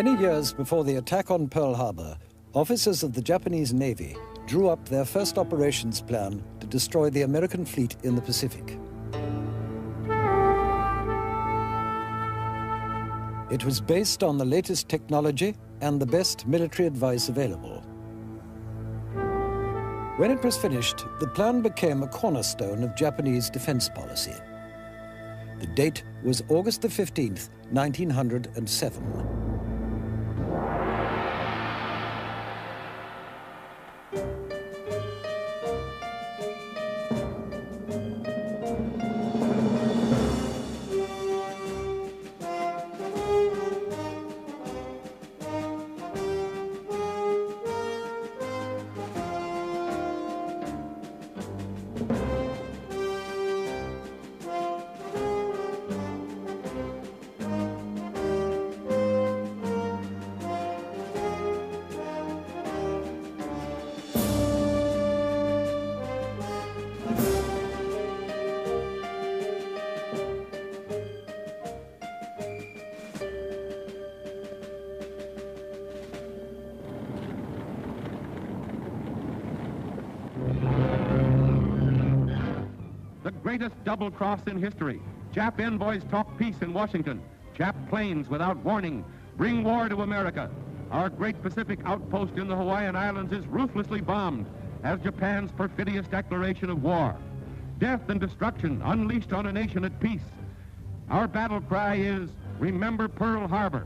Many years before the attack on Pearl Harbor, officers of the Japanese Navy drew up their first operations plan to destroy the American fleet in the Pacific. It was based on the latest technology and the best military advice available. When it was finished, the plan became a cornerstone of Japanese defense policy. The date was August the 15th, 1907. Greatest double cross in history. Jap envoys talk peace in Washington. Jap planes without warning bring war to America. Our great Pacific outpost in the Hawaiian Islands is ruthlessly bombed as Japan's perfidious declaration of war. Death and destruction unleashed on a nation at peace. Our battle cry is, remember Pearl Harbor.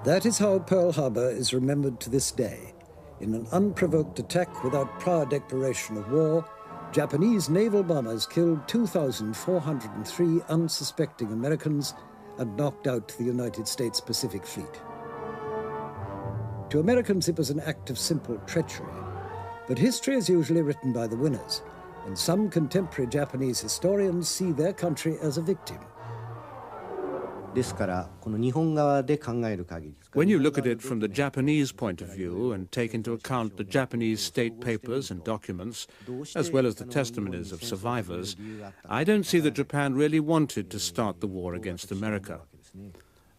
That is how Pearl Harbor is remembered to this day. In an unprovoked attack without prior declaration of war, Japanese naval bombers killed 2,403 unsuspecting Americans and knocked out the United States Pacific Fleet. To Americans, it was an act of simple treachery, but history is usually written by the winners, and some contemporary Japanese historians see their country as a victim. When you look at it from the Japanese point of view and take into account the Japanese state papers and documents, as well as the testimonies of survivors, I don't see that Japan really wanted to start the war against America.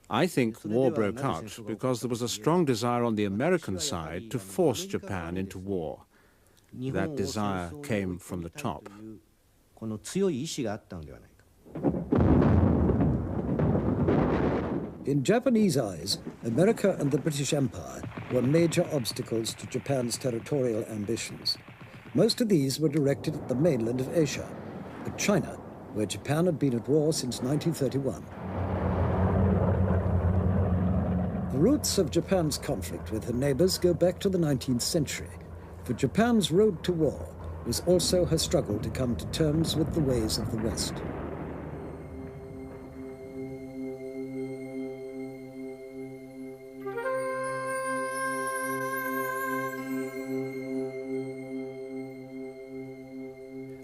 I think war broke out because there was a strong desire on the American side to force Japan into war. That desire came from the top. In Japanese eyes, America and the British Empire were major obstacles to Japan's territorial ambitions. Most of these were directed at the mainland of Asia, at China, where Japan had been at war since 1931. The roots of Japan's conflict with her neighbors go back to the 19th century, for Japan's road to war was also her struggle to come to terms with the ways of the West.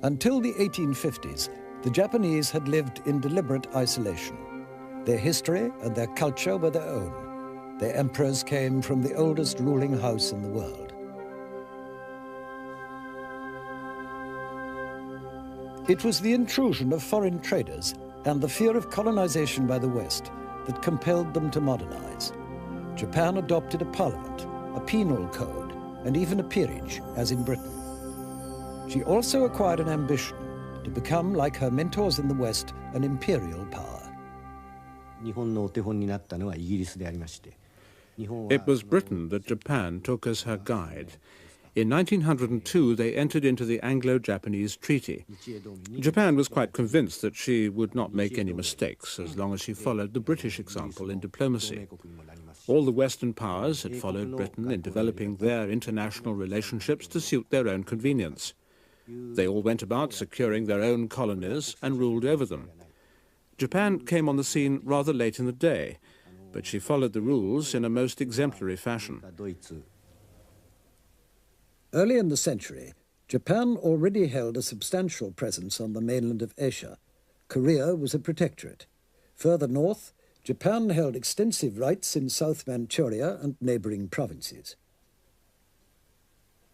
Until the 1850s, the Japanese had lived in deliberate isolation. Their history and their culture were their own. Their emperors came from the oldest ruling house in the world. It was the intrusion of foreign traders and the fear of colonization by the West that compelled them to modernize. Japan adopted a parliament, a penal code, and even a peerage, as in Britain. She also acquired an ambition to become, like her mentors in the West, an imperial power. It was Britain that Japan took as her guide. In 1902, they entered into the Anglo-Japanese Treaty. Japan was quite convinced that she would not make any mistakes as long as she followed the British example in diplomacy. All the Western powers had followed Britain in developing their international relationships to suit their own convenience. They all went about securing their own colonies and ruled over them. Japan came on the scene rather late in the day, but she followed the rules in a most exemplary fashion. Early in the century, Japan already held a substantial presence on the mainland of Asia. Korea was a protectorate. Further north, Japan held extensive rights in South Manchuria and neighboring provinces.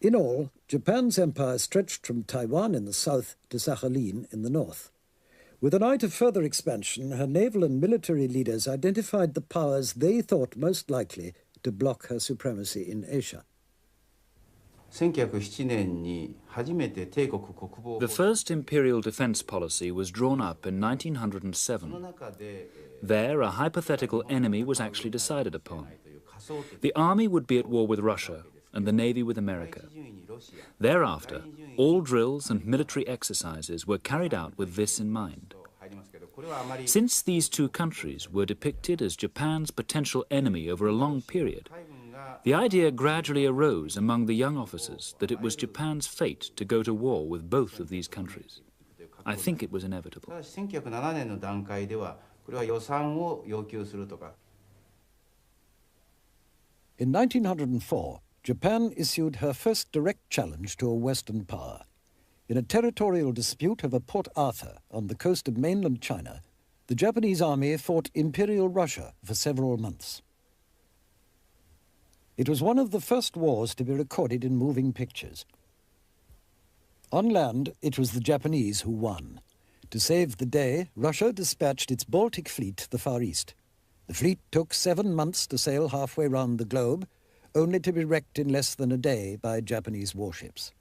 In all, Japan's empire stretched from Taiwan in the south to Sakhalin in the north. With an eye to further expansion, her naval and military leaders identified the powers they thought most likely to block her supremacy in Asia. The first imperial defense policy was drawn up in 1907. There, a hypothetical enemy was actually decided upon. The army would be at war with Russia and the navy with America. Thereafter, all drills and military exercises were carried out with this in mind. Since these two countries were depicted as Japan's potential enemy over a long period, the idea gradually arose among the young officers that it was Japan's fate to go to war with both of these countries. I think it was inevitable. In 1904, Japan issued her first direct challenge to a Western power. In a territorial dispute over Port Arthur on the coast of mainland China, the Japanese army fought Imperial Russia for several months. It was one of the first wars to be recorded in moving pictures. On land, it was the Japanese who won. To save the day, Russia dispatched its Baltic fleet to the Far East. The fleet took 7 months to sail halfway round the globe, only to be wrecked in less than a day by Japanese warships.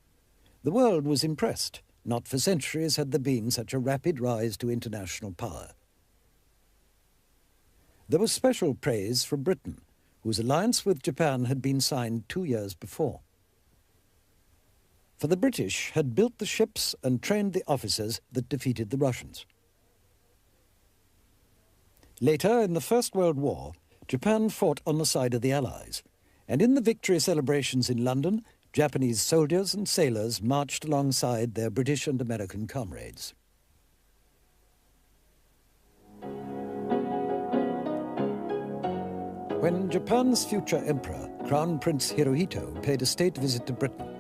The world was impressed. Not for centuries had there been such a rapid rise to international power. There was special praise from Britain, whose alliance with Japan had been signed 2 years before. For the British had built the ships and trained the officers that defeated the Russians. Later, in the First World War, Japan fought on the side of the Allies, and in the victory celebrations in London, Japanese soldiers and sailors marched alongside their British and American comrades. When Japan's future emperor, Crown Prince Hirohito, paid a state visit to Britain,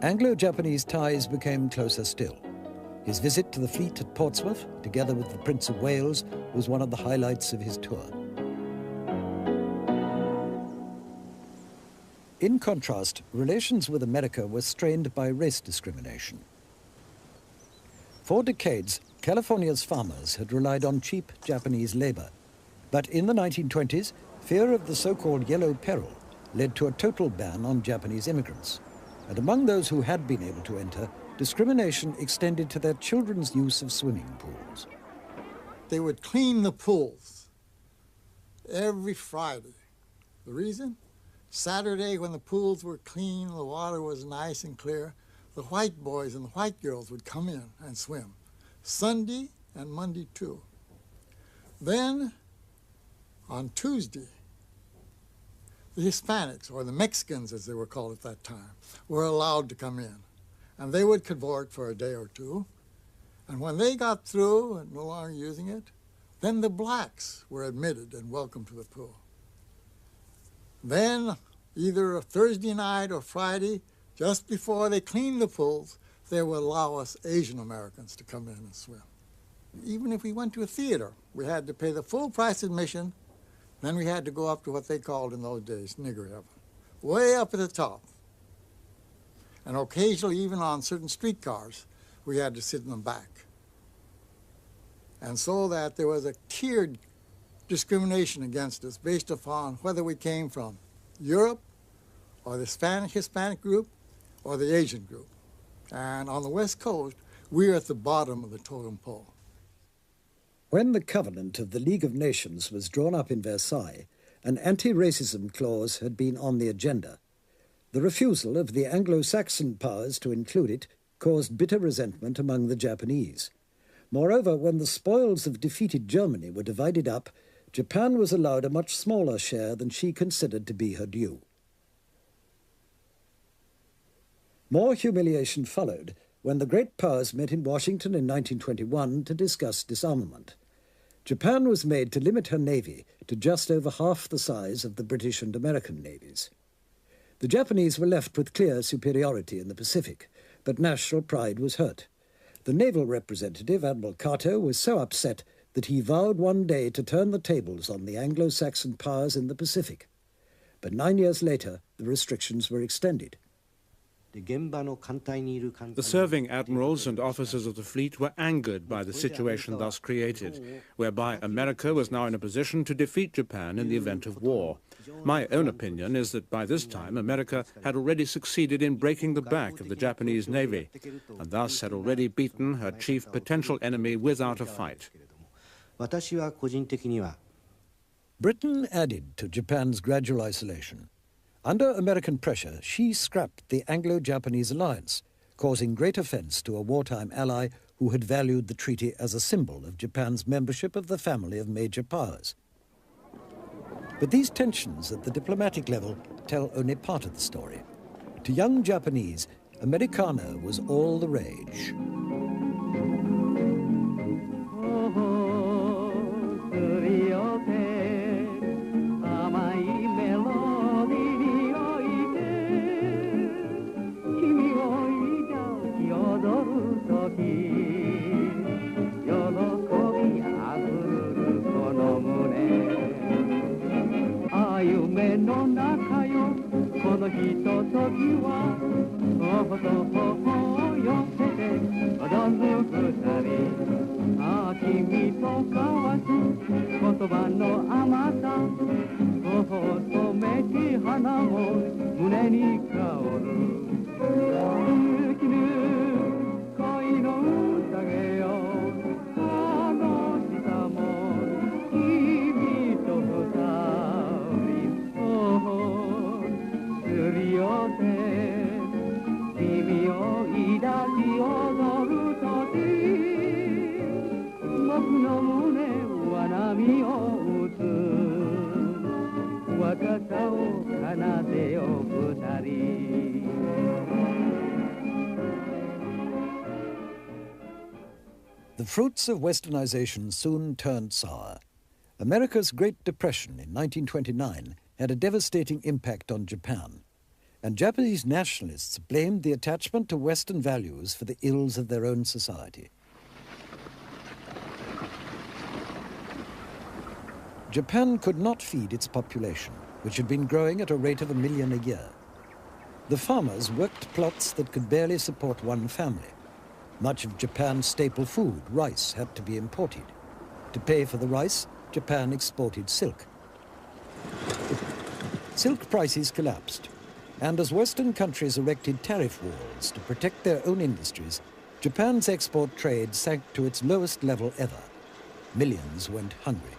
Anglo-Japanese ties became closer still. His visit to the fleet at Portsmouth, together with the Prince of Wales, was one of the highlights of his tour. In contrast, relations with America were strained by race discrimination. For decades, California's farmers had relied on cheap Japanese labor. But in the 1920s, fear of the so-called Yellow Peril led to a total ban on Japanese immigrants. And among those who had been able to enter, discrimination extended to their children's use of swimming pools. They would clean the pools every Friday. The reason? Saturday, when the pools were clean, the water was nice and clear, the white boys and the white girls would come in and swim. Sunday and Monday too. Then, on Tuesday, the Hispanics, or the Mexicans as they were called at that time, were allowed to come in. And they would cavort for a day or two. And when they got through and no longer using it, then the blacks were admitted and welcomed to the pool. Then, either a Thursday night or Friday, just before they cleaned the pools, they would allow us Asian Americans to come in and swim. Even if we went to a theater, we had to pay the full price admission. Then we had to go up to what they called in those days nigger heaven, way up at the top. And occasionally, even on certain streetcars, we had to sit in the back. And so that there was a tiered discrimination against us based upon whether we came from Europe or the Hispanic group or the Asian group. And on the West Coast, we were at the bottom of the totem pole. When the Covenant of the League of Nations was drawn up in Versailles, an anti-racism clause had been on the agenda. The refusal of the Anglo-Saxon powers to include it caused bitter resentment among the Japanese. Moreover, when the spoils of defeated Germany were divided up, Japan was allowed a much smaller share than she considered to be her due. More humiliation followed when the great powers met in Washington in 1921 to discuss disarmament. Japan was made to limit her navy to just over half the size of the British and American navies. The Japanese were left with clear superiority in the Pacific, but national pride was hurt. The naval representative, Admiral Cato, was so upset that he vowed one day to turn the tables on the Anglo-Saxon powers in the Pacific. But 9 years later, the restrictions were extended. The serving admirals and officers of the fleet were angered by the situation thus created, whereby America was now in a position to defeat Japan in the event of war. My own opinion is that by this time America had already succeeded in breaking the back of the Japanese Navy, and thus had already beaten her chief potential enemy without a fight. Britain added to Japan's gradual isolation. Under American pressure, she scrapped the Anglo-Japanese alliance, causing great offense to a wartime ally who had valued the treaty as a symbol of Japan's membership of the family of major powers. But these tensions at the diplomatic level tell only part of the story. To young Japanese, Americana was all the rage. The fruits of westernization soon turned sour. America's Great Depression in 1929 had a devastating impact on Japan, and Japanese nationalists blamed the attachment to Western values for the ills of their own society. Japan could not feed its population, which had been growing at a rate of 1 million a year. The farmers worked plots that could barely support one family. Much of Japan's staple food, rice, had to be imported. To pay for the rice, Japan exported silk. Silk prices collapsed, and as Western countries erected tariff walls to protect their own industries, Japan's export trade sank to its lowest level ever. Millions went hungry.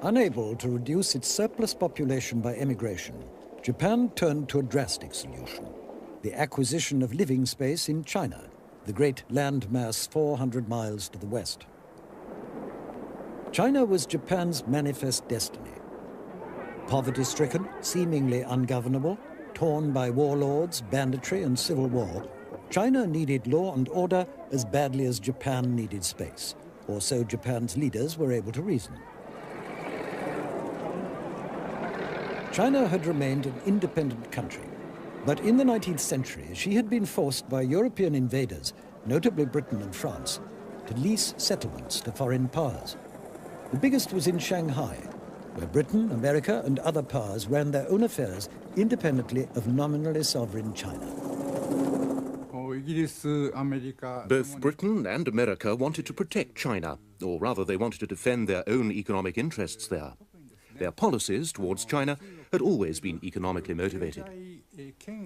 Unable to reduce its surplus population by emigration, Japan turned to a drastic solution: the acquisition of living space in China, the great landmass 400 miles to the west. China was Japan's manifest destiny. Poverty-stricken, seemingly ungovernable, torn by warlords, banditry, and civil war, China needed law and order as badly as Japan needed space, or so Japan's leaders were able to reason. China had remained an independent country, but in the 19th century, she had been forced by European invaders, notably Britain and France, to lease settlements to foreign powers. The biggest was in Shanghai, where Britain, America, and other powers ran their own affairs independently of nominally sovereign China. Both Britain and America wanted to protect China, or rather they wanted to defend their own economic interests there. Their policies towards China had always been economically motivated.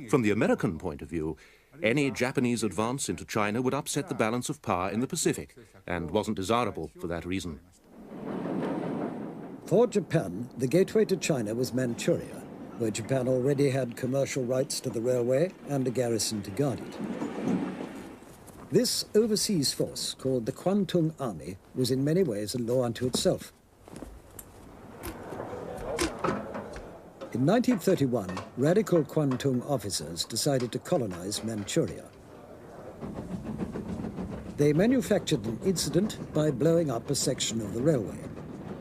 From the American point of view, any Japanese advance into China would upset the balance of power in the Pacific, and wasn't desirable for that reason. For Japan, the gateway to China was Manchuria, where Japan already had commercial rights to the railway and a garrison to guard it. This overseas force, called the Kwantung Army, was in many ways a law unto itself. In 1931, radical Kwantung officers decided to colonize Manchuria. They manufactured an incident by blowing up a section of the railway.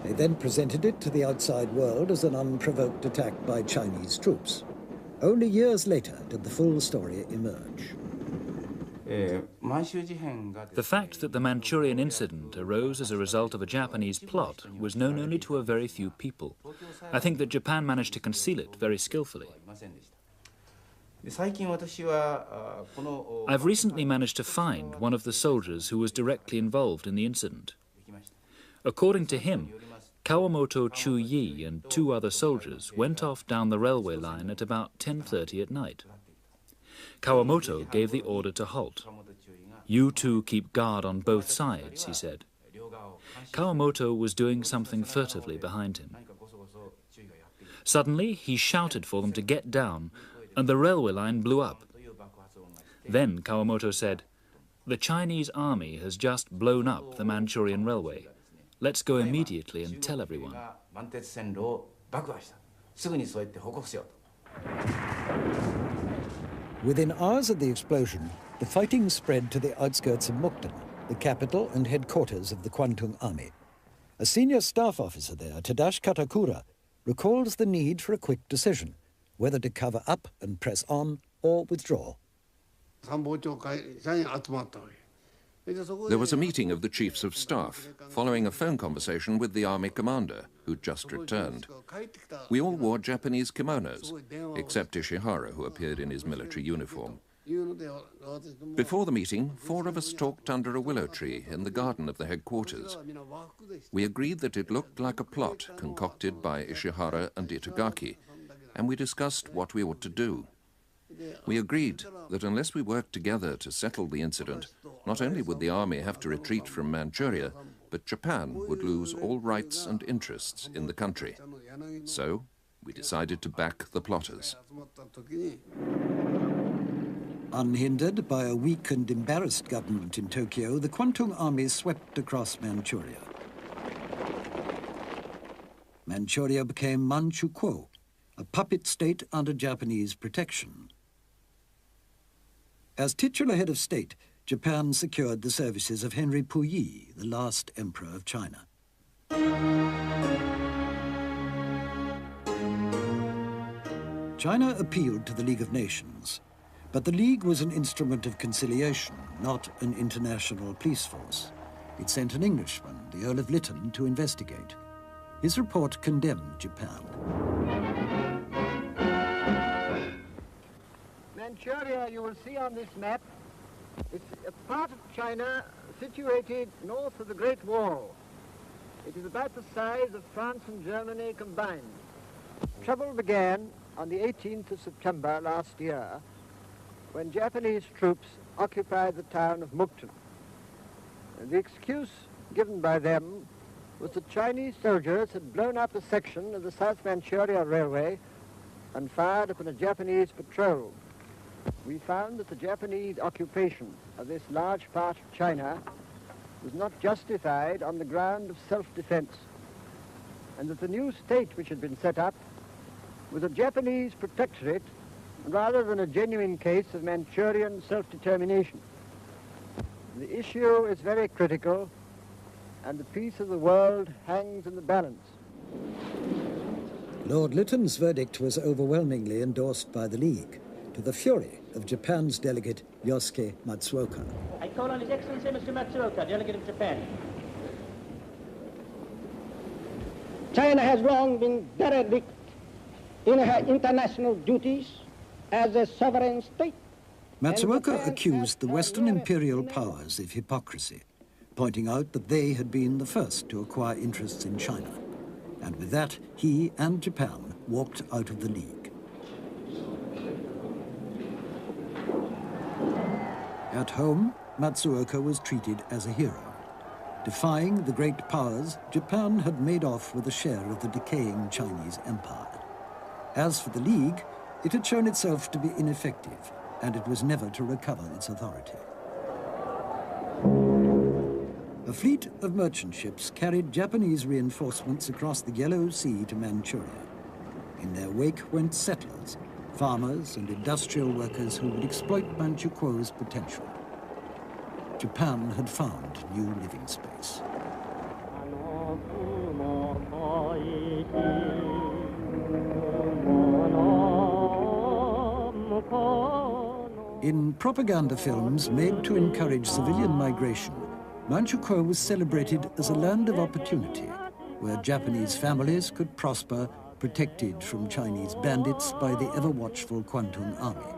They then presented it to the outside world as an unprovoked attack by Chinese troops. Only years later did the full story emerge. The fact that the Manchurian incident arose as a result of a Japanese plot was known only to a very few people. I think that Japan managed to conceal it very skillfully. I've recently managed to find one of the soldiers who was directly involved in the incident. According to him, Kawamoto Chuyi and 2 other soldiers went off down the railway line at about 10:30 at night. Kawamoto gave the order to halt. "You two keep guard on both sides," he said. Kawamoto was doing something furtively behind him. Suddenly, he shouted for them to get down, and the railway line blew up. Then Kawamoto said, "The Chinese army has just blown up the Manchurian railway. Let's go immediately and tell everyone." Within hours of the explosion, the fighting spread to the outskirts of Mukden, the capital and headquarters of the Kwantung Army. A senior staff officer there, Tadashi Katakura, recalls the need for a quick decision, whether to cover up and press on or withdraw. There was a meeting of the chiefs of staff, following a phone conversation with the army commander, who'd just returned. We all wore Japanese kimonos, except Ishihara, who appeared in his military uniform. Before the meeting, 4 of us talked under a willow tree in the garden of the headquarters. We agreed that it looked like a plot concocted by Ishihara and Itagaki, and we discussed what we ought to do. We agreed that unless we worked together to settle the incident, not only would the army have to retreat from Manchuria, but Japan would lose all rights and interests in the country. So, we decided to back the plotters. Unhindered by a weak and embarrassed government in Tokyo, the Kwantung Army swept across Manchuria. Manchuria became Manchukuo, a puppet state under Japanese protection. As titular head of state, Japan secured the services of Henry Puyi, the last emperor of China. China appealed to the League of Nations, but the League was an instrument of conciliation, not an international police force. It sent an Englishman, the Earl of Lytton, to investigate. His report condemned Japan. Manchuria, you will see on this map, is a part of China situated north of the Great Wall. It is about the size of France and Germany combined. Trouble began on the 18th of September last year when Japanese troops occupied the town of Mukden. The excuse given by them was that Chinese soldiers had blown up a section of the South Manchuria Railway and fired upon a Japanese patrol. We found that the Japanese occupation of this large part of China was not justified on the ground of self-defense, and that the new state which had been set up was a Japanese protectorate rather than a genuine case of Manchurian self-determination. The issue is very critical, and the peace of the world hangs in the balance. Lord Lytton's verdict was overwhelmingly endorsed by the League, to the fury of Japan's delegate Yosuke Matsuoka. I call on His Excellency Mr. Matsuoka, delegate of Japan. China has long been derelict in her international duties as a sovereign state. Matsuoka accused the Western imperial powers of hypocrisy, pointing out that they had been the first to acquire interests in China. And with that, he and Japan walked out of the League. At home, Matsuoka was treated as a hero. Defying the great powers, Japan had made off with a share of the decaying Chinese empire. As for the League, it had shown itself to be ineffective, and it was never to recover its authority. A fleet of merchant ships carried Japanese reinforcements across the Yellow Sea to Manchuria. In their wake went settlers, farmers and industrial workers who would exploit Manchukuo's potential. Japan had found new living space. In propaganda films made to encourage civilian migration, Manchukuo was celebrated as a land of opportunity, where Japanese families could prosper, protected from Chinese bandits by the ever-watchful Kwantung Army.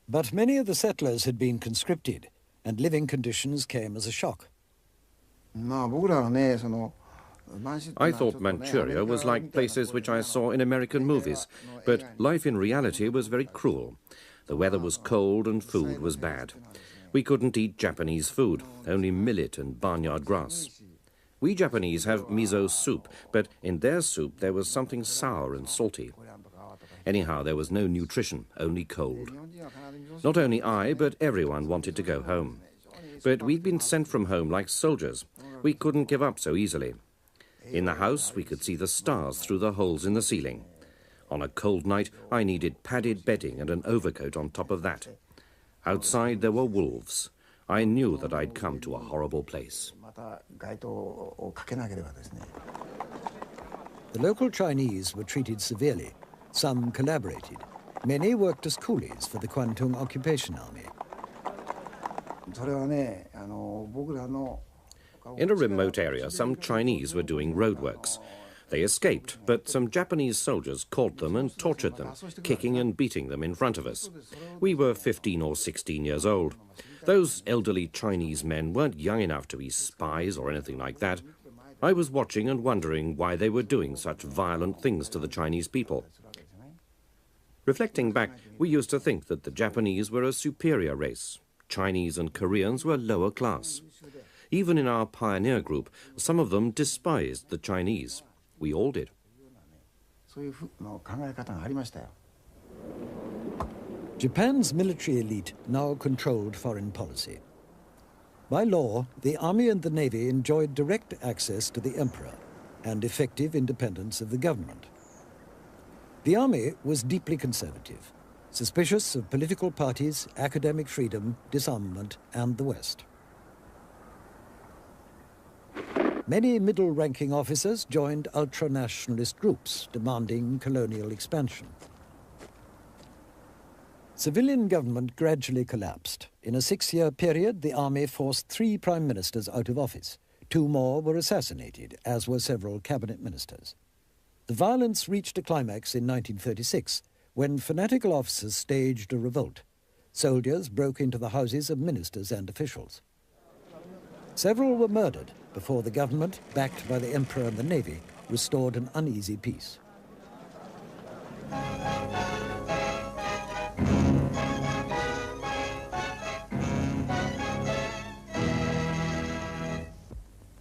But many of the settlers had been conscripted, and living conditions came as a shock. I thought Manchuria was like places which I saw in American movies, but life in reality was very cruel. The weather was cold and food was bad. We couldn't eat Japanese food, only millet and barnyard grass. We Japanese have miso soup, but in their soup there was something sour and salty. Anyhow, there was no nutrition, only cold. Not only I, but everyone wanted to go home. But we'd been sent from home like soldiers. We couldn't give up so easily. In the house, we could see the stars through the holes in the ceiling. On a cold night, I needed padded bedding and an overcoat on top of that. Outside, there were wolves. I knew that I'd come to a horrible place. The local Chinese were treated severely. Some collaborated. Many worked as coolies for the Kwantung Occupation Army. In a remote area, some Chinese were doing roadworks. They escaped, but some Japanese soldiers caught them and tortured them, kicking and beating them in front of us. We were 15 or 16 years old. Those elderly Chinese men weren't young enough to be spies or anything like that. I was watching and wondering why they were doing such violent things to the Chinese people. Reflecting back, we used to think that the Japanese were a superior race. Chinese and Koreans were lower class. Even in our pioneer group, some of them despised the Chinese. We all did. Japan's military elite now controlled foreign policy. By law, the army and the navy enjoyed direct access to the emperor and effective independence of the government. The army was deeply conservative, suspicious of political parties, academic freedom, disarmament, and the West. Many middle-ranking officers joined ultra-nationalist groups demanding colonial expansion. Civilian government gradually collapsed. In a 6-year period, the army forced 3 prime ministers out of office. 2 more were assassinated, as were several cabinet ministers. The violence reached a climax in 1936, when fanatical officers staged a revolt. Soldiers broke into the houses of ministers and officials. Several were murdered before the government, backed by the emperor and the navy, restored an uneasy peace.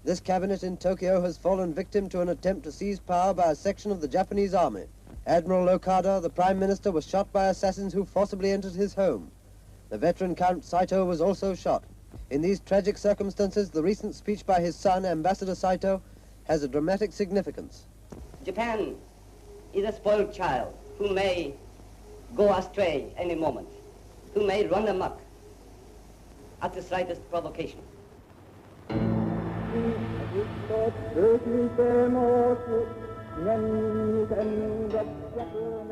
This cabinet in Tokyo has fallen victim to an attempt to seize power by a section of the Japanese army. Admiral Okada, the prime minister, was shot by assassins who forcibly entered his home. The veteran Count Saito was also shot. In these tragic circumstances, the recent speech by his son, Ambassador Saito, has a dramatic significance. Japan is a spoiled child who may go astray any moment, who may run amok at the slightest provocation.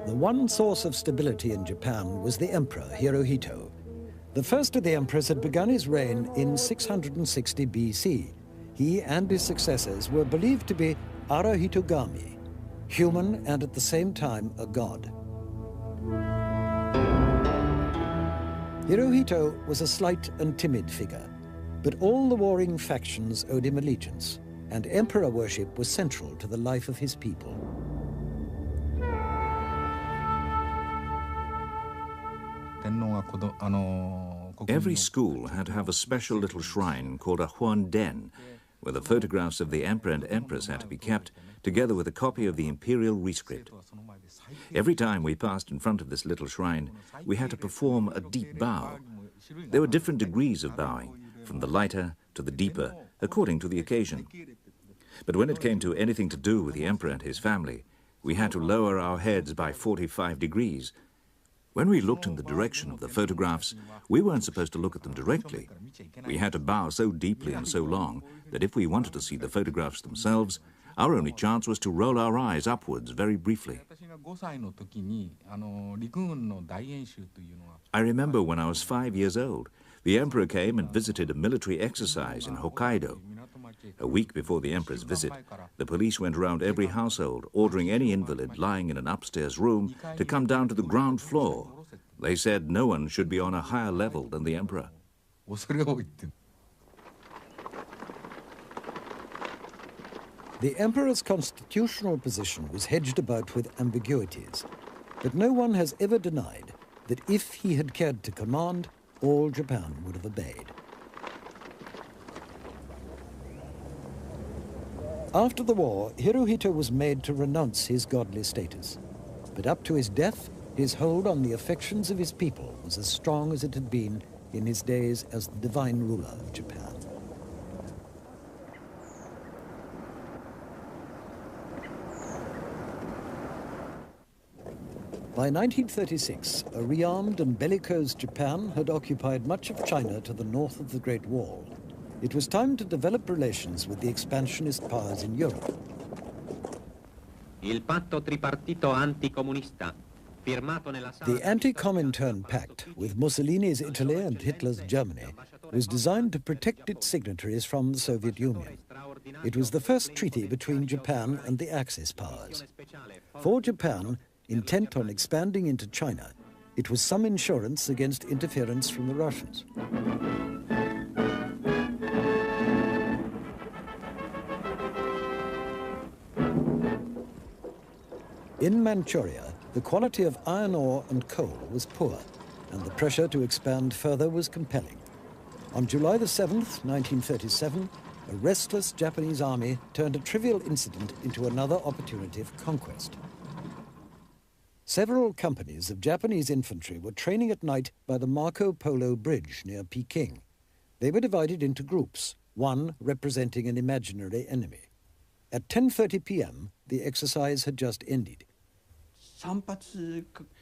The one source of stability in Japan was the emperor, Hirohito. The first of the emperors had begun his reign in 660 BC. He and his successors were believed to be Arahitogami, human and at the same time a god. Hirohito was a slight and timid figure, but all the warring factions owed him allegiance, and emperor worship was central to the life of his people. Every school had to have a special little shrine called a Huanden, where the photographs of the emperor and empress had to be kept, together with a copy of the imperial rescript. Every time we passed in front of this little shrine, we had to perform a deep bow. There were different degrees of bowing, from the lighter to the deeper, according to the occasion. But when it came to anything to do with the emperor and his family, we had to lower our heads by 45 degrees. When we looked in the direction of the photographs, we weren't supposed to look at them directly. We had to bow so deeply and so long that if we wanted to see the photographs themselves, Our only chance was to roll our eyes upwards very briefly. I remember when I was 5 years old, the Emperor came and visited a military exercise in Hokkaido. A week before the Emperor's visit, the police went around every household, ordering any invalid lying in an upstairs room to come down to the ground floor. They said no one should be on a higher level than the Emperor. The Emperor's constitutional position was hedged about with ambiguities, but no one has ever denied that if he had cared to command, all Japan would have obeyed. After the war, Hirohito was made to renounce his godly status, but up to his death, his hold on the affections of his people was as strong as it had been in his days as the divine ruler of Japan. By 1936, a rearmed and bellicose Japan had occupied much of China to the north of the Great Wall. It was time to develop relations with the expansionist powers in Europe. Il patto tripartito anticomunista, firmato nella sala... The anti-Comintern Pact with Mussolini's Italy and Hitler's Germany was designed to protect its signatories from the Soviet Union. It was the first treaty between Japan and the Axis powers. For Japan, intent on expanding into China, it was some insurance against interference from the Russians. In Manchuria, the quality of iron ore and coal was poor, and the pressure to expand further was compelling. On July the 7th, 1937, a restless Japanese army turned a trivial incident into another opportunity of conquest. Several companies of Japanese infantry were training at night by the Marco Polo Bridge near Peking. They were divided into groups, one representing an imaginary enemy. At 10:30 p.m., the exercise had just ended.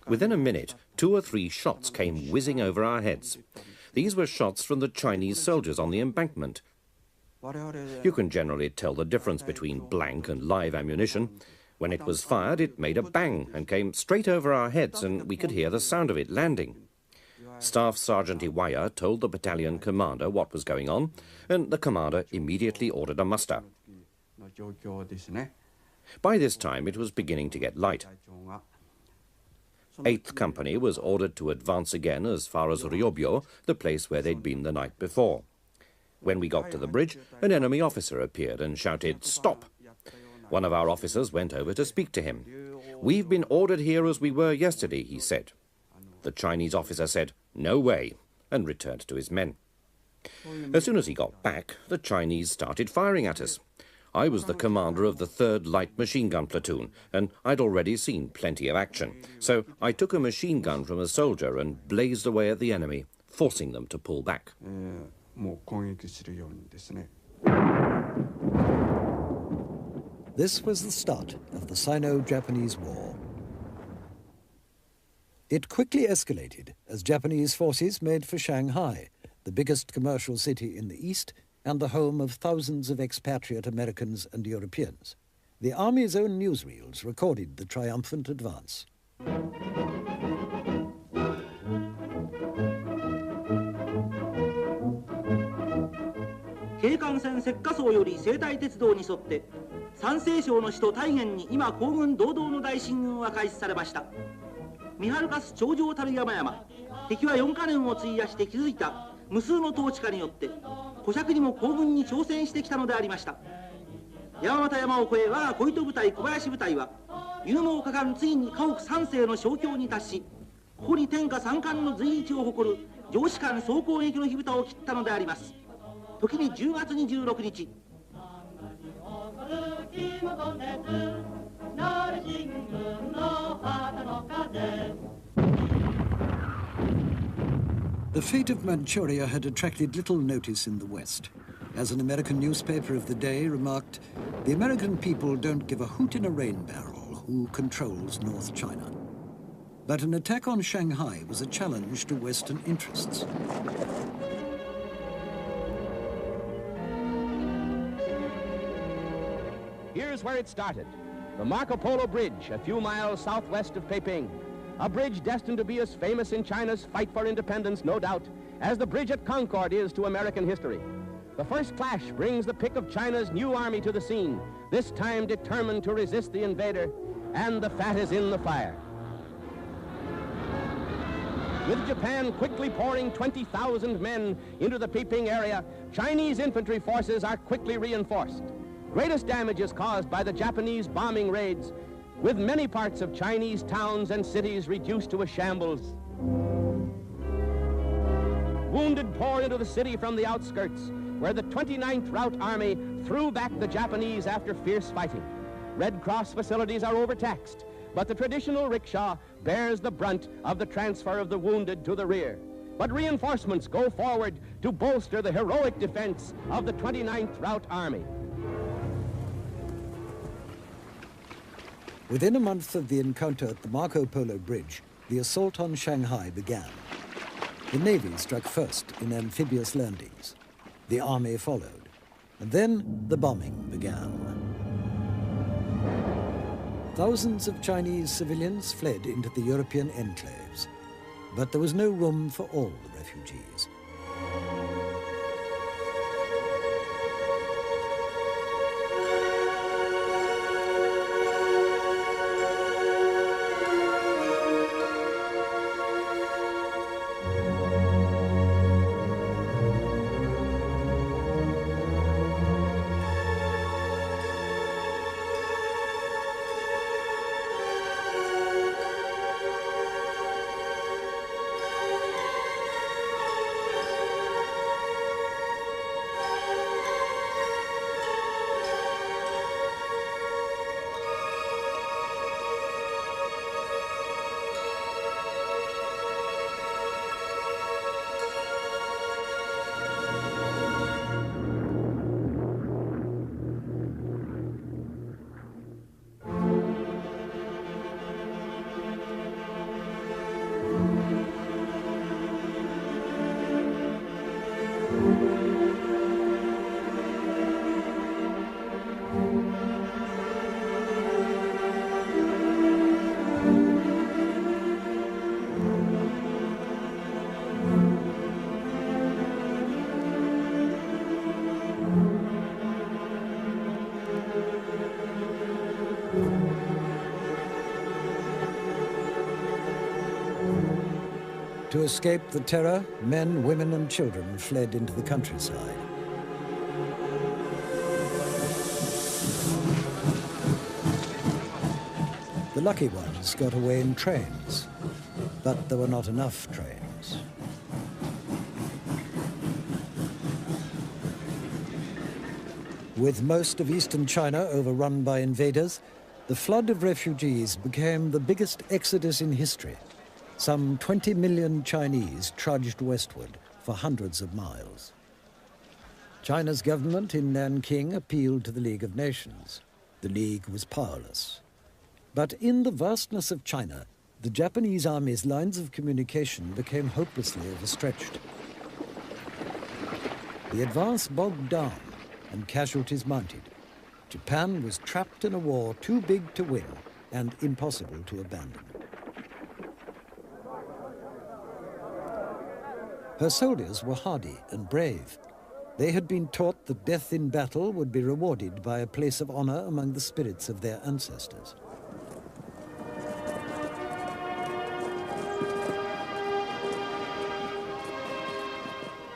Within a minute, 2 or 3 shots came whizzing over our heads. These were shots from the Chinese soldiers on the embankment. You can generally tell the difference between blank and live ammunition. When it was fired, it made a bang and came straight over our heads, and we could hear the sound of it landing. Staff Sergeant Iwaya told the battalion commander what was going on, and the commander immediately ordered a muster. By this time, it was beginning to get light. 8th Company was ordered to advance again as far as Ryobyo, the place where they'd been the night before. When we got to the bridge, an enemy officer appeared and shouted, "Stop!" One of our officers went over to speak to him. "We've been ordered here as we were yesterday," he said. The Chinese officer said, "No way," and returned to his men. As soon as he got back, the Chinese started firing at us. I was the commander of the 3rd Light Machine Gun Platoon, and I'd already seen plenty of action. So I took a machine gun from a soldier and blazed away at the enemy, forcing them to pull back. This was the start of the Sino-Japanese War. It quickly escalated as Japanese forces made for Shanghai, the biggest commercial city in the East and the home of thousands of expatriate Americans and Europeans. The Army's own newsreels recorded the triumphant advance. 京関線石化層より西大鉄道に沿って山西省の首都太原に今皇軍堂々の大進軍が開始されました。見晴かす頂上たる山々、敵は4か年を費やして築いた無数の統治下によって古尺にも皇軍に挑戦してきたのでありました。山形山を越え我が小糸部隊小林部隊は勇猛果敢ついに家屋三世の小京に達し、ここに天下三冠の随一を誇る上士官総攻撃の火蓋を切ったのであります。時に10月26日 The fate of Manchuria had attracted little notice in the West. As an American newspaper of the day remarked, "The American people don't give a hoot in a rain barrel who controls North China." But an attack on Shanghai was a challenge to Western interests. Here's where it started. The Marco Polo Bridge, a few miles southwest of Peiping. A bridge destined to be as famous in China's fight for independence, no doubt, as the bridge at Concord is to American history. The first clash brings the pick of China's new army to the scene, this time determined to resist the invader, and the fat is in the fire. With Japan quickly pouring 20,000 men into the Peiping area, Chinese infantry forces are quickly reinforced. Greatest damage is caused by the Japanese bombing raids, with many parts of Chinese towns and cities reduced to a shambles. Wounded pour into the city from the outskirts, where the 29th Route Army threw back the Japanese after fierce fighting. Red Cross facilities are overtaxed, but the traditional rickshaw bears the brunt of the transfer of the wounded to the rear. But reinforcements go forward to bolster the heroic defense of the 29th Route Army. Within a month of the encounter at the Marco Polo Bridge, the assault on Shanghai began. The Navy struck first in amphibious landings. The Army followed. And then the bombing began. Thousands of Chinese civilians fled into the European enclaves. But there was no room for all the refugees. To escape the terror, men, women, and children fled into the countryside. The lucky ones got away in trains, but there were not enough trains. With most of eastern China overrun by invaders, the flood of refugees became the biggest exodus in history. Some 20 million Chinese trudged westward for hundreds of miles. China's government in Nanking appealed to the League of Nations. The League was powerless. But in the vastness of China, the Japanese army's lines of communication became hopelessly overstretched. The advance bogged down and casualties mounted. Japan was trapped in a war too big to win and impossible to abandon. Her soldiers were hardy and brave. They had been taught that death in battle would be rewarded by a place of honor among the spirits of their ancestors.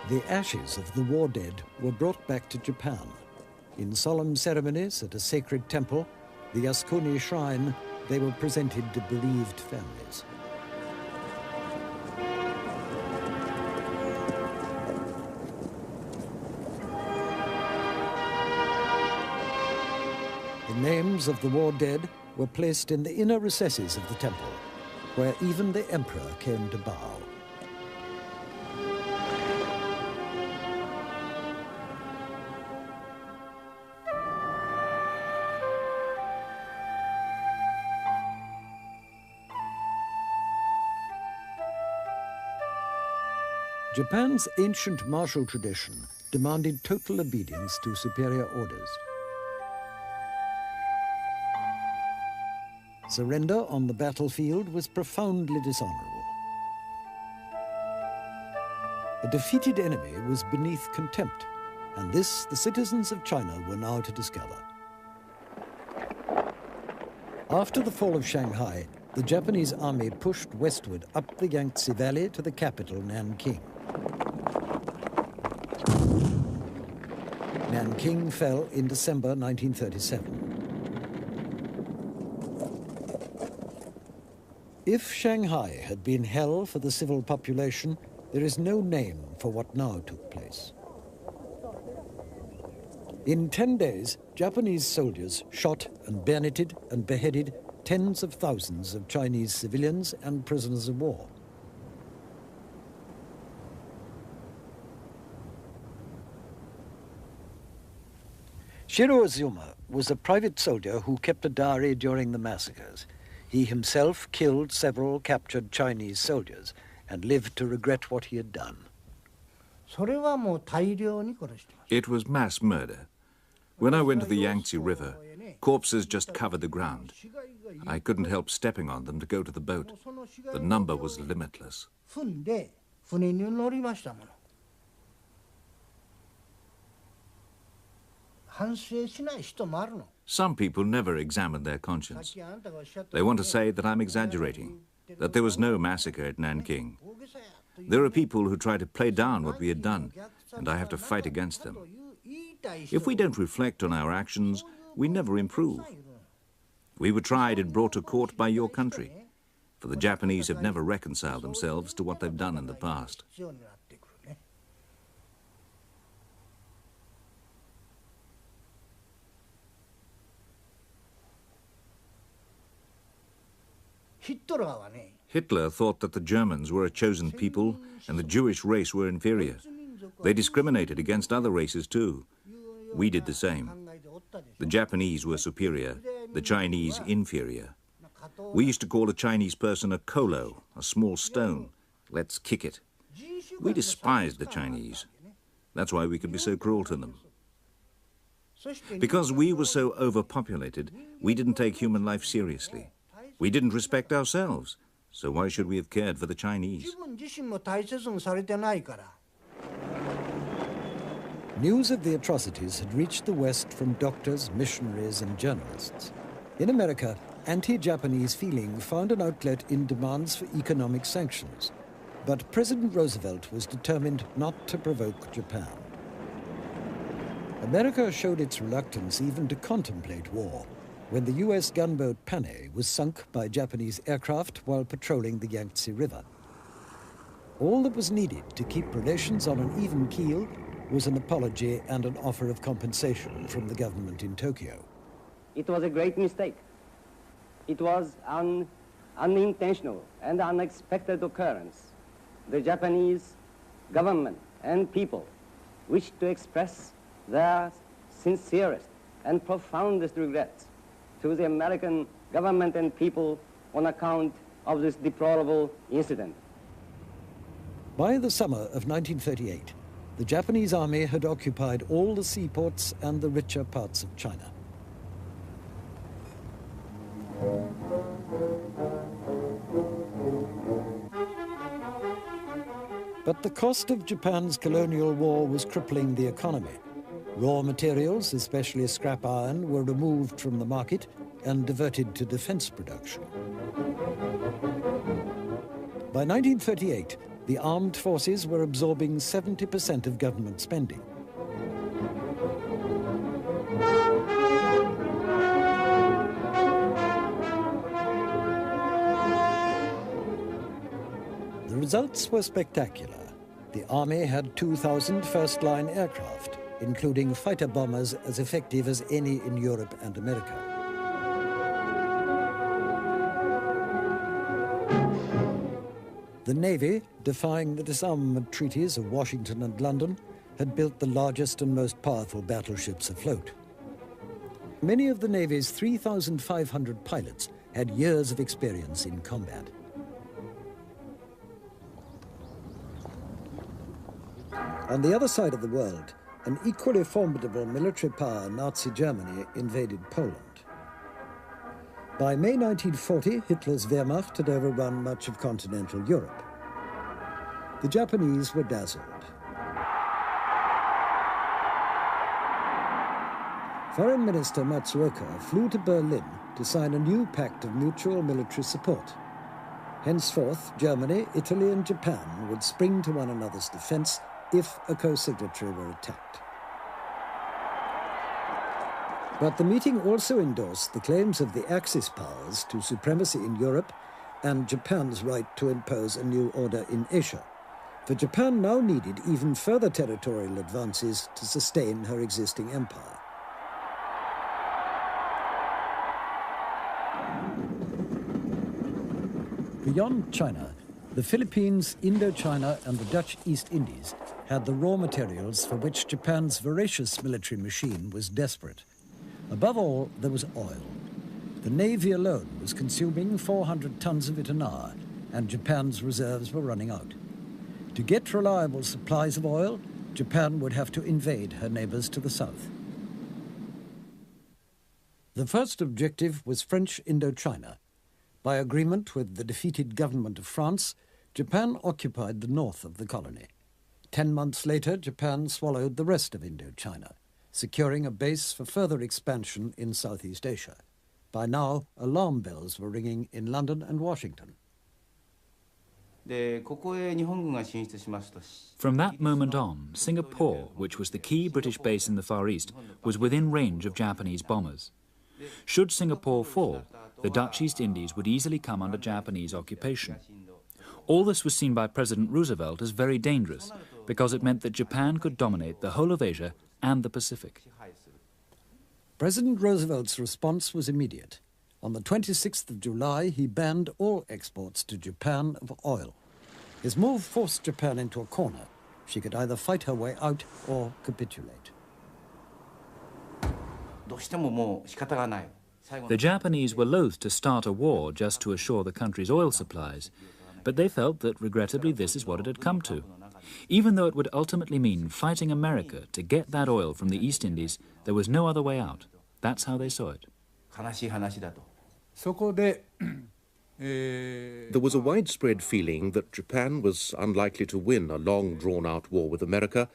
The ashes of the war dead were brought back to Japan. In solemn ceremonies at a sacred temple, the Yasukuni Shrine, they were presented to bereaved families. The names of the war dead were placed in the inner recesses of the temple, where even the emperor came to bow. Japan's ancient martial tradition demanded total obedience to superior orders. Surrender on the battlefield was profoundly dishonorable. A defeated enemy was beneath contempt, and this the citizens of China were now to discover. After the fall of Shanghai, the Japanese army pushed westward up the Yangtze Valley to the capital, Nanking. Nanking fell in December 1937. If Shanghai had been hell for the civil population, there is no name for what now took place. In 10 days, Japanese soldiers shot and bayoneted and beheaded tens of thousands of Chinese civilians and prisoners of war. Shiro Azuma was a private soldier who kept a diary during the massacres. He himself killed several captured Chinese soldiers and lived to regret what he had done. It was mass murder. When I went to the Yangtze River, corpses just covered the ground. I couldn't help stepping on them to go to the boat. The number was limitless. Some people never examine their conscience. They want to say that I'm exaggerating, that there was no massacre at Nanking. There are people who try to play down what we had done, and I have to fight against them. If we don't reflect on our actions, we never improve. We were tried and brought to court by your country, for the Japanese have never reconciled themselves to what they've done in the past. Hitler thought that the Germans were a chosen people and the Jewish race were inferior. They discriminated against other races too. We did the same. The Japanese were superior, the Chinese inferior. We used to call a Chinese person a kolo, a small stone. Let's kick it. We despised the Chinese. That's why we could be so cruel to them. Because we were so overpopulated, we didn't take human life seriously. We didn't respect ourselves, so why should we have cared for the Chinese? News of the atrocities had reached the West from doctors, missionaries, and journalists. In America, anti-Japanese feeling found an outlet in demands for economic sanctions. But President Roosevelt was determined not to provoke Japan. America showed its reluctance even to contemplate war when the U.S. gunboat Panay was sunk by Japanese aircraft while patrolling the Yangtze River. All that was needed to keep relations on an even keel was an apology and an offer of compensation from the government in Tokyo. It was a great mistake. It was an unintentional and unexpected occurrence. The Japanese government and people wished to express their sincerest and profoundest regrets to the American government and people on account of this deplorable incident. By the summer of 1938, the Japanese army had occupied all the seaports and the richer parts of China. But the cost of Japan's colonial war was crippling the economy. Raw materials, especially scrap iron, were removed from the market and diverted to defense production. By 1938, the armed forces were absorbing 70% of government spending. The results were spectacular. The army had 2,000 first-line aircraft, including fighter bombers as effective as any in Europe and America. The Navy, defying the disarmament treaties of Washington and London, had built the largest and most powerful battleships afloat. Many of the Navy's 3,500 pilots had years of experience in combat. On the other side of the world, an equally formidable military power, Nazi Germany, invaded Poland. By May 1940, Hitler's Wehrmacht had overrun much of continental Europe. The Japanese were dazzled. Foreign Minister Matsuoka flew to Berlin to sign a new pact of mutual military support. Henceforth, Germany, Italy and Japan would spring to one another's defense if a co-signatory were attacked. But the meeting also endorsed the claims of the Axis powers to supremacy in Europe and Japan's right to impose a new order in Asia, for Japan now needed even further territorial advances to sustain her existing empire. Beyond China, the Philippines, Indochina and the Dutch East Indies had the raw materials for which Japan's voracious military machine was desperate. Above all, there was oil. The Navy alone was consuming 400 tons of it an hour, and Japan's reserves were running out. To get reliable supplies of oil, Japan would have to invade her neighbors to the south. The first objective was French Indochina. By agreement with the defeated government of France, Japan occupied the north of the colony. 10 months later, Japan swallowed the rest of Indochina, securing a base for further expansion in Southeast Asia. By now, alarm bells were ringing in London and Washington. From that moment on, Singapore, which was the key British base in the Far East, was within range of Japanese bombers. Should Singapore fall, the Dutch East Indies would easily come under Japanese occupation. All this was seen by President Roosevelt as very dangerous, because it meant that Japan could dominate the whole of Asia and the Pacific. President Roosevelt's response was immediate. On the 26th of July, he banned all exports to Japan of oil. His move forced Japan into a corner. She could either fight her way out or capitulate. The Japanese were loath to start a war just to assure the country's oil supplies, but they felt that, regrettably, this is what it had come to. Even though it would ultimately mean fighting America to get that oil from the East Indies, there was no other way out. That's how they saw it. There was a widespread feeling that Japan was unlikely to win a long, drawn-out war with America,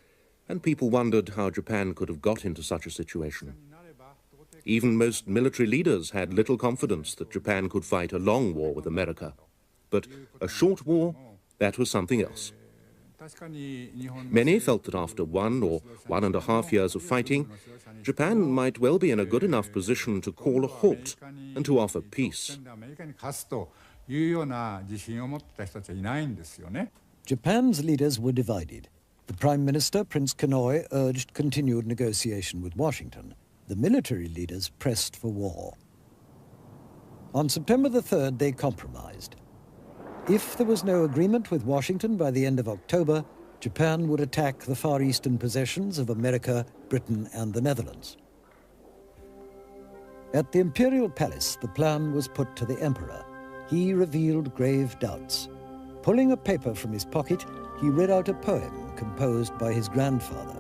and people wondered how Japan could have got into such a situation. Even most military leaders had little confidence that Japan could fight a long war with America. But a short war, that was something else. Many felt that after 1 or 1.5 years of fighting, Japan might well be in a good enough position to call a halt and to offer peace. Japan's leaders were divided. The Prime Minister, Prince Kenoi, urged continued negotiation with Washington. The military leaders pressed for war. On September the 3rd, they compromised. If there was no agreement with Washington by the end of October, Japan would attack the Far Eastern possessions of America, Britain and the Netherlands. At the Imperial Palace, the plan was put to the Emperor. He revealed grave doubts. Pulling a paper from his pocket, he read out a poem composed by his grandfather.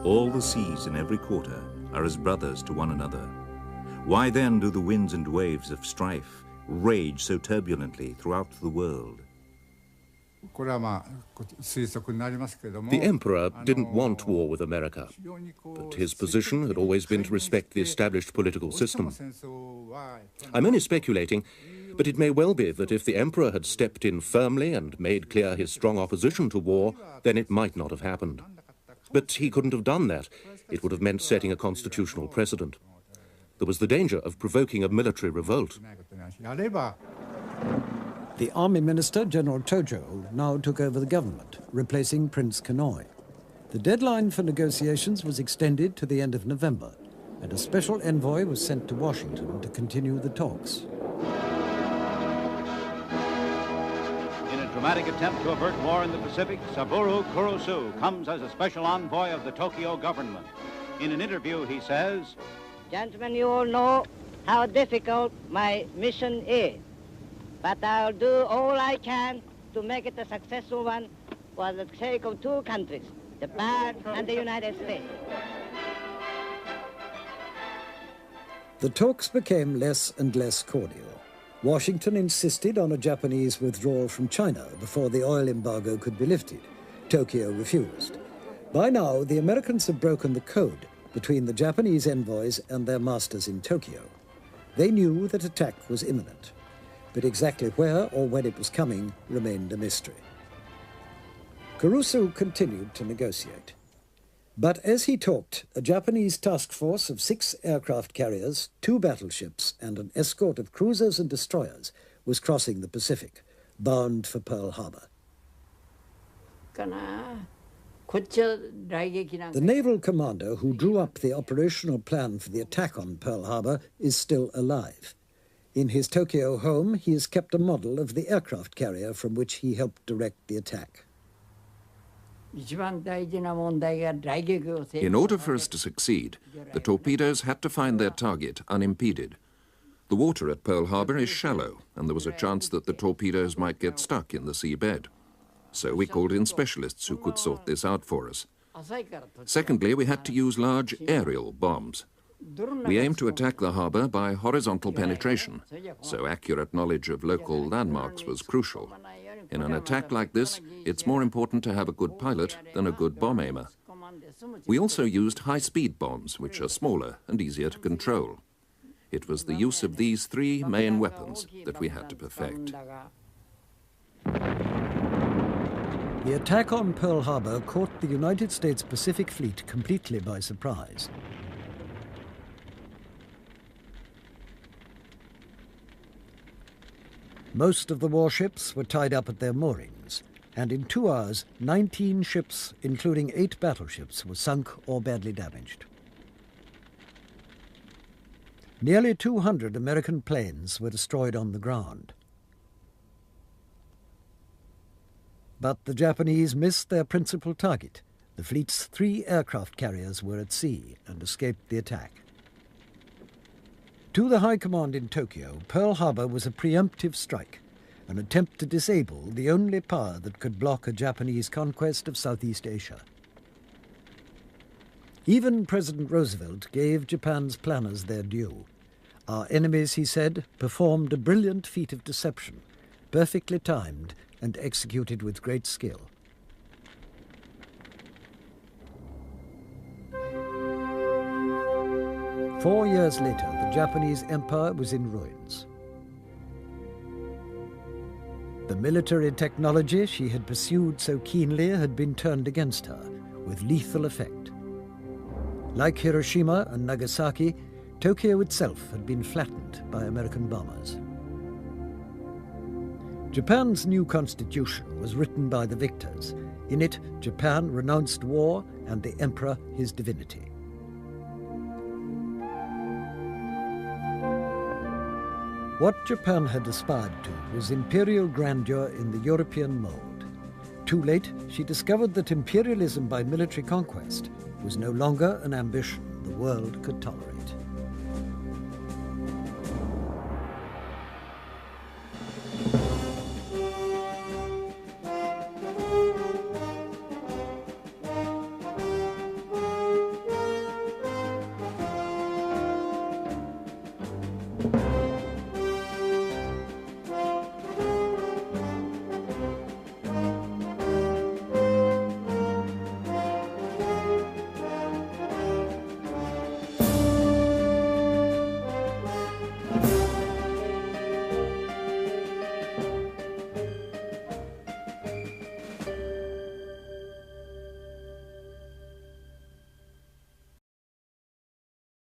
All the seas in every quarter are as brothers to one another. Why then do the winds and waves of strife rage so turbulently throughout the world? The Emperor didn't want war with America, but his position had always been to respect the established political system. I'm only speculating, but it may well be that if the Emperor had stepped in firmly and made clear his strong opposition to war, then it might not have happened. But he couldn't have done that. It would have meant setting a constitutional precedent. There was the danger of provoking a military revolt. The Army Minister, General Tojo, now took over the government, replacing Prince Kenoi. The deadline for negotiations was extended to the end of November, and a special envoy was sent to Washington to continue the talks. In a dramatic attempt to avert war in the Pacific, Saburo Kurosu comes as a special envoy of the Tokyo government. In an interview, he says, "Gentlemen, you all know how difficult my mission is, but I'll do all I can to make it a successful one for the sake of two countries, Japan, and the United States. The talks became less and less cordial. Washington insisted on a Japanese withdrawal from China before the oil embargo could be lifted. Tokyo refused. By now, the Americans had broken the code between the Japanese envoys and their masters in Tokyo. They knew that attack was imminent, but exactly where or when it was coming remained a mystery. Kurusu continued to negotiate. But as he talked, a Japanese task force of 6 aircraft carriers, 2 battleships, and an escort of cruisers and destroyers was crossing the Pacific, bound for Pearl Harbor. The naval commander who drew up the operational plan for the attack on Pearl Harbor is still alive. In his Tokyo home, he has kept a model of the aircraft carrier from which he helped direct the attack. In order for us to succeed, the torpedoes had to find their target unimpeded. The water at Pearl Harbor is shallow, and there was a chance that the torpedoes might get stuck in the seabed. So we called in specialists who could sort this out for us. Secondly, we had to use large aerial bombs. We aimed to attack the harbor by horizontal penetration, so accurate knowledge of local landmarks was crucial. In an attack like this, it's more important to have a good pilot than a good bomb aimer. We also used high-speed bombs, which are smaller and easier to control. It was the use of these 3 main weapons that we had to perfect. The attack on Pearl Harbor caught the United States Pacific Fleet completely by surprise. Most of the warships were tied up at their moorings, and in 2 hours, 19 ships, including 8 battleships, were sunk or badly damaged. Nearly 200 American planes were destroyed on the ground. But the Japanese missed their principal target. The fleet's 3 aircraft carriers were at sea and escaped the attack. To the High Command in Tokyo, Pearl Harbor was a preemptive strike, an attempt to disable the only power that could block a Japanese conquest of Southeast Asia. Even President Roosevelt gave Japan's planners their due. Our enemies, he said, performed a brilliant feat of deception, perfectly timed and executed with great skill. Four years later, the Japanese empire was in ruins. The military technology she had pursued so keenly had been turned against her, with lethal effect. Like Hiroshima and Nagasaki, Tokyo itself had been flattened by American bombers. Japan's new constitution was written by the victors. In it, Japan renounced war and the emperor his divinity. What Japan had aspired to was imperial grandeur in the European mold. Too late, she discovered that imperialism by military conquest was no longer an ambition the world could tolerate.